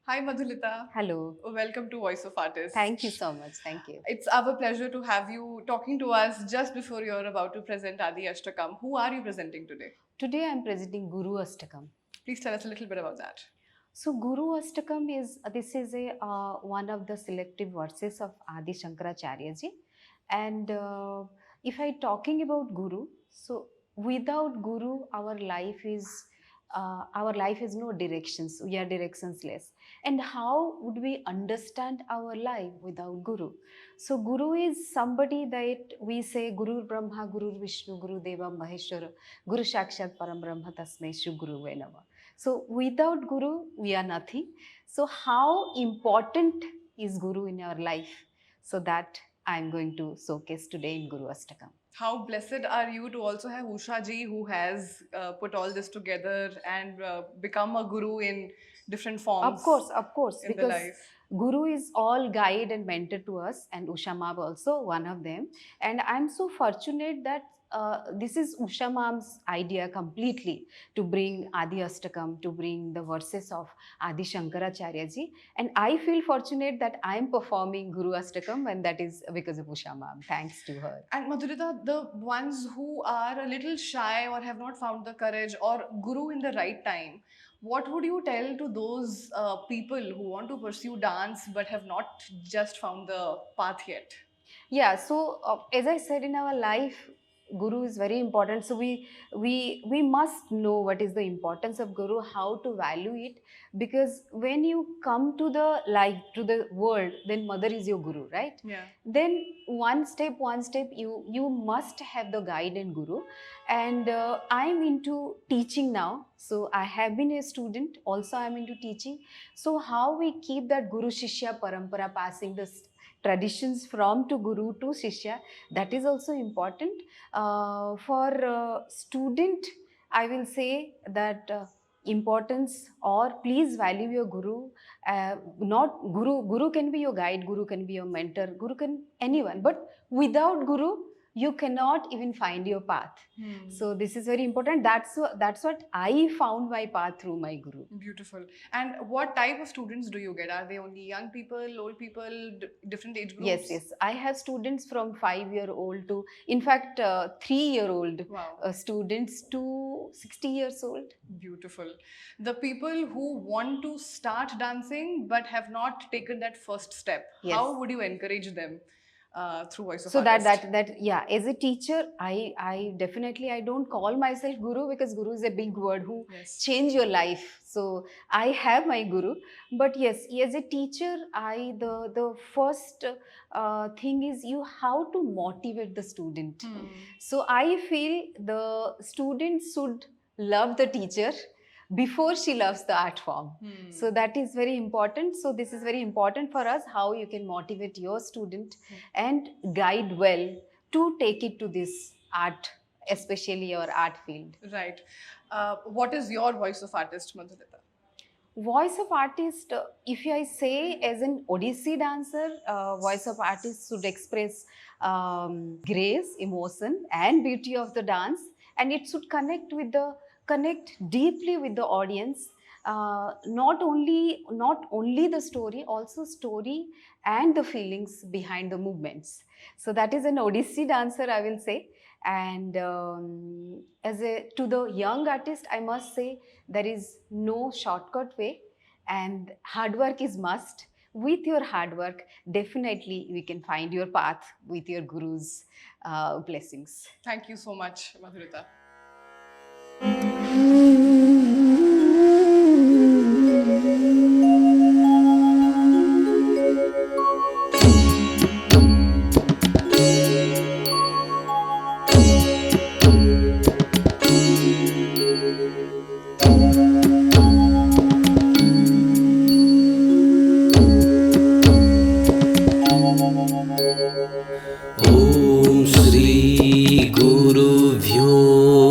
Hi Madhulita. Hello. Welcome to Voice of Artist. Thank you so much. Thank you. It's our pleasure to have you talking to us just before you're about to present Adi Ashtakam. Who are you presenting today? Today I'm presenting Guru Ashtakam. Please tell us a little bit about that. So Guru Ashtakam is a one of the selective verses of Adi Shankaracharya ji. And if I talking about Guru, so without Guru our life has no directions. We are directionless. And how would we understand our life without Guru? So Guru is somebody that we say Guru Brahma, Guru Vishnu, Guru Deva Maheshwara, Guru Shakshat Param Brahma Tasmai Shri Guru Venama. So without Guru, we are nothing. So how important is Guru in our life? So that I'm going to showcase today in Guru Ashtakam. How blessed are you to also have Usha ji, who has put all this together and become a guru in different forms. Of course, in the because life. Guru is all guide and mentor to us, and Usha Mab also one of them. And I'm so fortunate that this is Usha Mam's idea completely to bring Adi Ashtakam, to bring the verses of Adi Shankaracharya ji. And I feel fortunate that I'm performing Guru Ashtakam, and that is because of Usha Mam. Thanks to her. And Madhurita, the ones who are a little shy or have not found the courage or Guru in the right time, what would you tell to those people who want to pursue dance but have not just found the path yet? Yeah, so as I said, in our life, Guru is very important. So we must know what is the importance of Guru, how to value it, because when you come to the life, to the world, then Mother is your Guru, right? Yeah. Then one step you must have the guide and Guru. And I'm into teaching now, so I have been a student, also I'm into teaching. So how we keep that Guru Shishya Parampara, passing the traditions from to Guru to Shishya, that is also important. For student, I will say that importance, or please value your Guru. Not Guru can be your guide, Guru can be your mentor, Guru can anyone, but without Guru, you cannot even find your path. So this is very important. That's what I found my path through my Guru. Beautiful. And what type of students do you get? Are they only young people, old people, different age groups? Yes. I have students from 5-year-old to, in fact, 3-year-old Wow. students to 60 years old. Beautiful. The people who want to start dancing but have not taken that first step, Yes. how would you encourage them through Voice of So Artist? that yeah, as a teacher, I definitely, I don't call myself Guru, because Guru is a big word who Yes. change your life. So I have my Guru, but yes, as a teacher, the first thing is you how to motivate the student. So I feel the student should love the teacher before she loves the art form. So that is very important. So this is very important for us, how you can motivate your student and guide well to take it to this art, especially your art field. Right. What is your Voice of Artist, Madhurita? Voice of artist, if I say as an Odissi dancer, voice of artist should express grace, emotion and beauty of the dance, and it should connect deeply with the audience. Not only the story, also story and the feelings behind the movements. So that is an Odissi dancer, I will say. And to the young artist, I must say there is no shortcut way, and hard work is must. With your hard work, definitely we can find your path with your Guru's blessings. Thank you so much, Madhurita. ॐ श्री गुरुभ्यो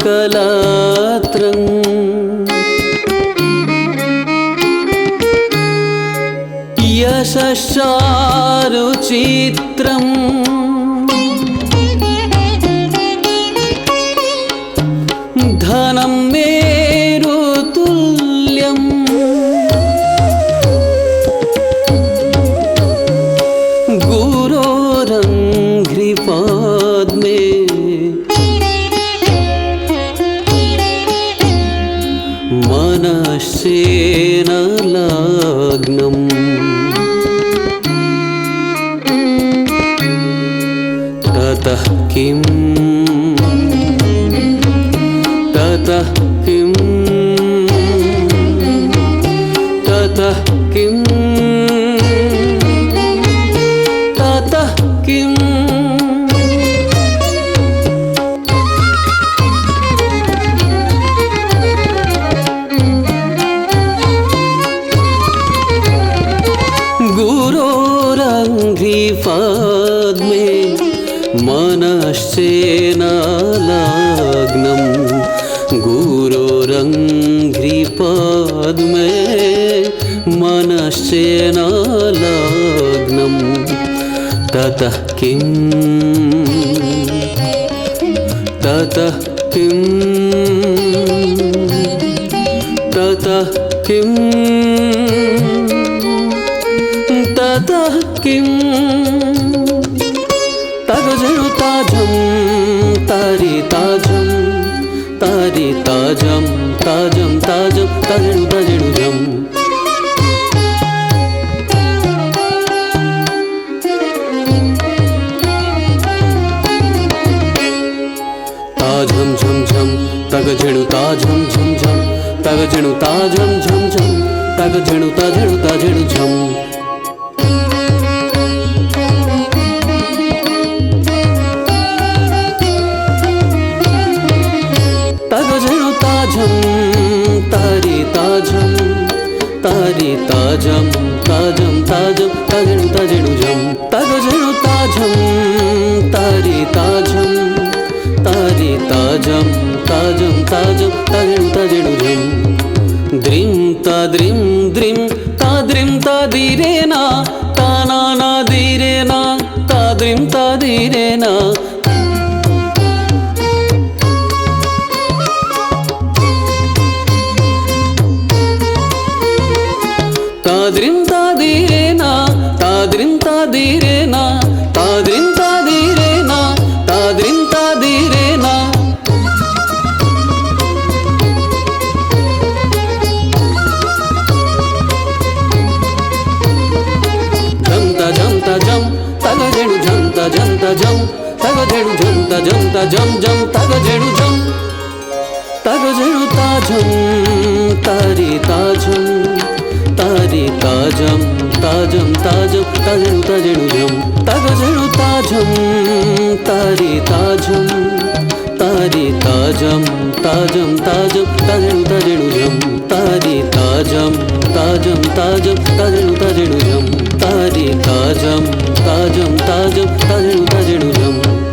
कलात्रं यशश्चारुचित्रम् धनं मेरुतुल्यम् गुरोरङ्घ्रिपाद्मे मनश्चेन लग्नम् ततः किं ततः किं ततः किं ततः किं गुरोरङ्घ्रिपाद्मे मनश्चेन लग्नं गुरोरङ्घ्रिपाद्मे मनश्चेन लग्नं ततः किं ततः किं ततः किं ततः किं तगजनु ताजं तारी ताजं तारी ताजं ताजं ताजं तजनु तजनु जं ताजं झं झं तगजनु ताजं झं झं तगजनु ताजं झं झं तगजनु तजनु तजनु झं तगजनु ताजं तारी ताजं तारी ताजं ताजं ताजं तजनु तजनु जं तगजनु ताजं तारी ताजं तारी ताजं ताजं ताजं तजनु तजनु जं द्रिं ताद्रिं द्रिं ताद्रिं तादीरेना ताना नादीरेना ताद्रिं तादीरेना ताद्रिं तादीरेना ताद्रिं तादीरेना ताद्रिं तादीरेना ताद्रिं तादीरेना झंता झंता झं तगजेणु झंता झंता झं तगजेणु झंता झंता झं झं तगजेणु झं तगजेणु ताजं तारी ताजं तारी ताजं ताजं ताजं तजनु तजनु जं तगजनु ताजं तारी ताजं तारी ताजं ताजं ताजं तजनु तजनु जं तारी ताजं ताजं ताजं तजनु तजनु जं तारी ताजं ताजं ताजं तजनु तजनु जं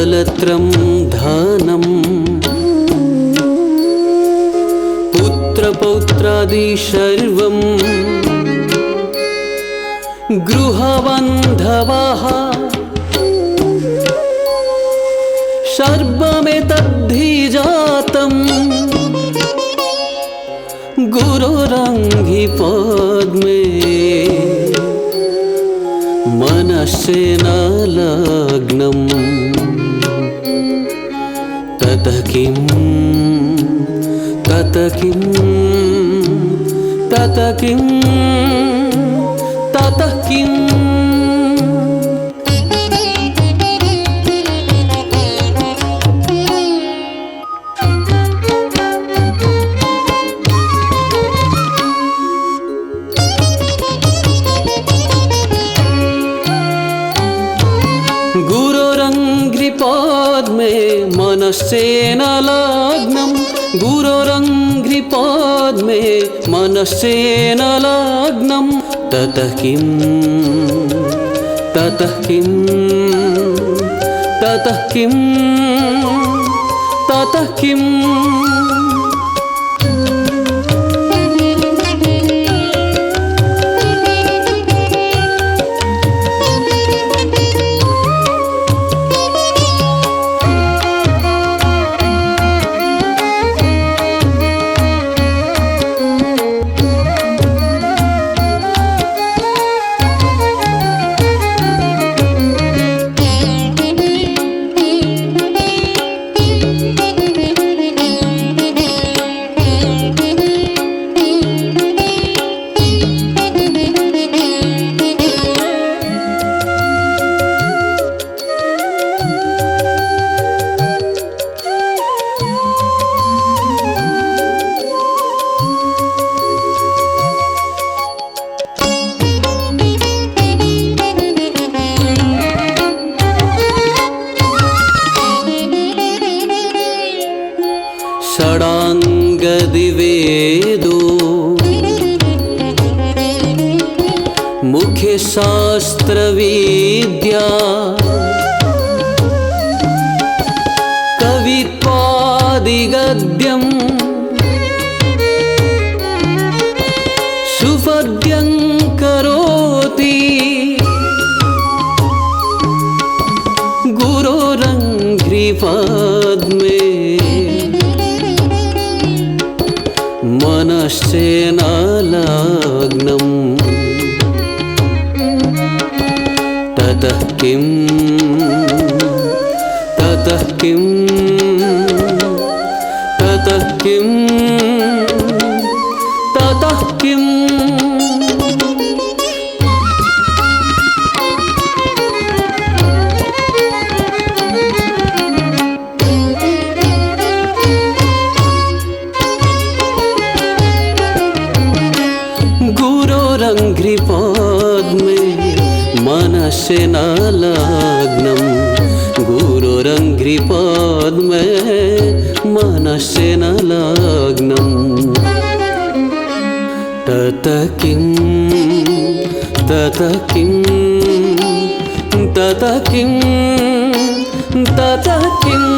कलत्रं धानं पुत्रपौत्रादि सर्वं गृहबन्धवः सर्वमेतद्धि जातं गुरोरङ्घ्रिपाद्मे मनश्चेन लग्नम् ततः किं ततः किं ततः किं ततः किं मनस्सेन लग्नं गुरोरङ्घ्रिपद्मे मनस्सेन लग्नं ततः किं ततः किं ततः किं ततः किम् षडाङ्गदिवेदो मुखे शास्त्रविद्या कवित्वादिगद्यं सुपद्यं करोति गुरोरङ्घ्रिपद्मे मनश्चेन लग्नं ततः किं ततः किं ततः किं ततः किम् गुरोरङ्घ्रिपद्मे मनस्सेन लग्नं गुरोरङ्घ्रिपद्मे मनस्सेन लग्नं ततः किं ततः किं ततः किं ततः किम्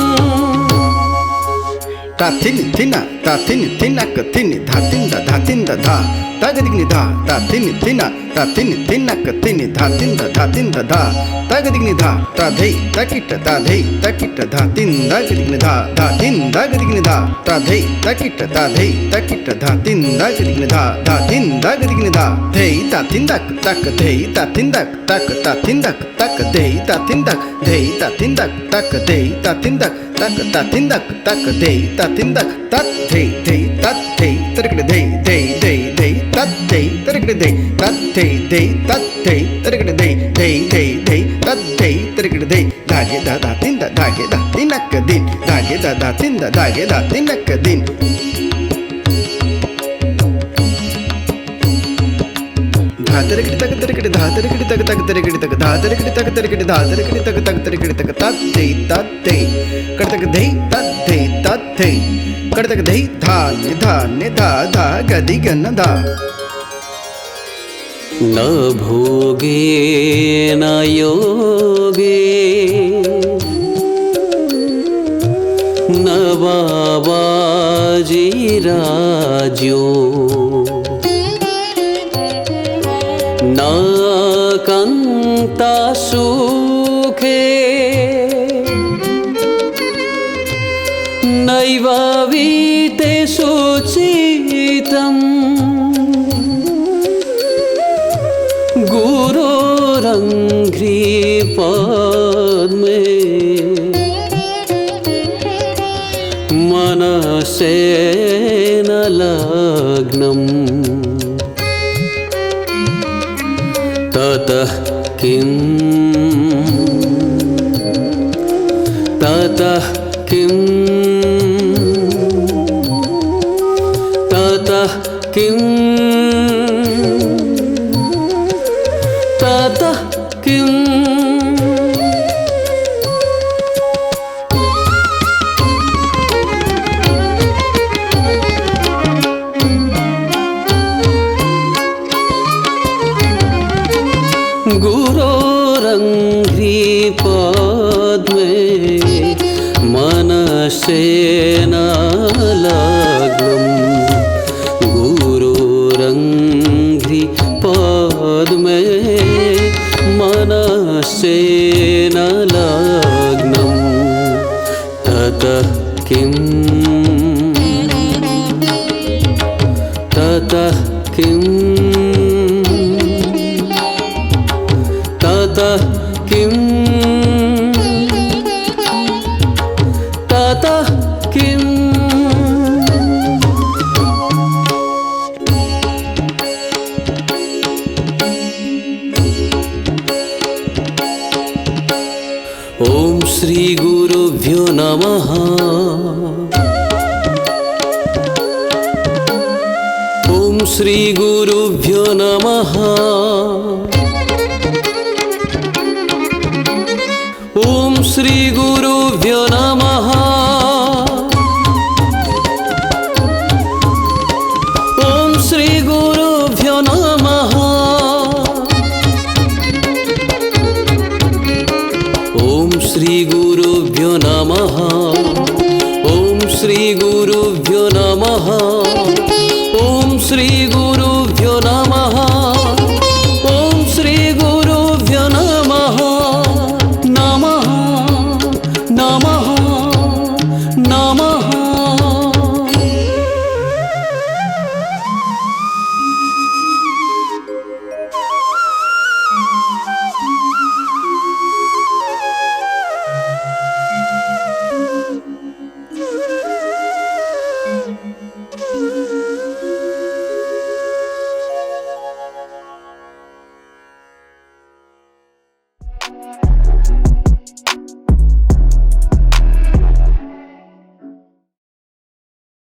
Tatini tina, tatini tina, katini, dhatinda, dhatinda, dha. Tagadigni dha, tatini tina, katini, dhatinda, dhatinda, dha. Tagadigni dha, tadhei, takita, dhatinda, gadigni dha, dhatinda, gadigni dha, tadhei, takita, dhatinda, gadigni dha, dhatinda, gadigni dha. Dhei, tatinda, tak, dhei, tatinda, tak, tatinda, tak, dhei, tatinda, dhei, tatinda, tak, dhei, tatinda, tak, tatinda, tak, dhei, tatinda, tat, dhei, dhei, tat, dhei, tarikda, dhei, dhei, dhei, dhei, tat, dhei, tarikda, dhei, tat, dhei, dhei, tat, dhei, tarikda, dhei, dhei, dhei, dhei, tat, dhei, tarikda, dhei. Dhage da dhatinda, dhage da tinakadin, dhage da dhatinda, dhage da tinakadin. Dhatarikidi tak tarikidi dhatarikidi tak tak tarikidi tak dhatarikidi tak tarikidi dhatarikidi tak tak tarikidi tak tat dhei kartak dhei tat dhei kartak dhei dha ni dha dha gadi ganna dha. न भोगे न योगे न बाबाजी राज्यो न कान्ता सुखे नैव वीते सुचितम् गुरोरङ्घ्रिपद्मे मनस्सेन लग्नं ततः किं ततः किं ततः किं ततः किम् गुरोरङ्घ्रिपद्मे मनस्येन लग्नम् गुरोरङ्घ्रिपद्मे मनस्येन लग्नम् ततः किम् ततः किम् ततः किम् ततः किम् ॐ श्री गुरुभ्यो नमः। ॐ श्री गुरुभ्यो नमः। ॐ श्री गुरुभ्यो नमः। ॐ श्री गुरुभ्यो नमः। ॐ श्री गुरुभ्यो नमः। ॐ श्री गुरुभ्यो नमः। ॐ श्री गुरुभ्यो नमः। ॐ श्री गुरुभ्यो नमः। नमः नमः नमः।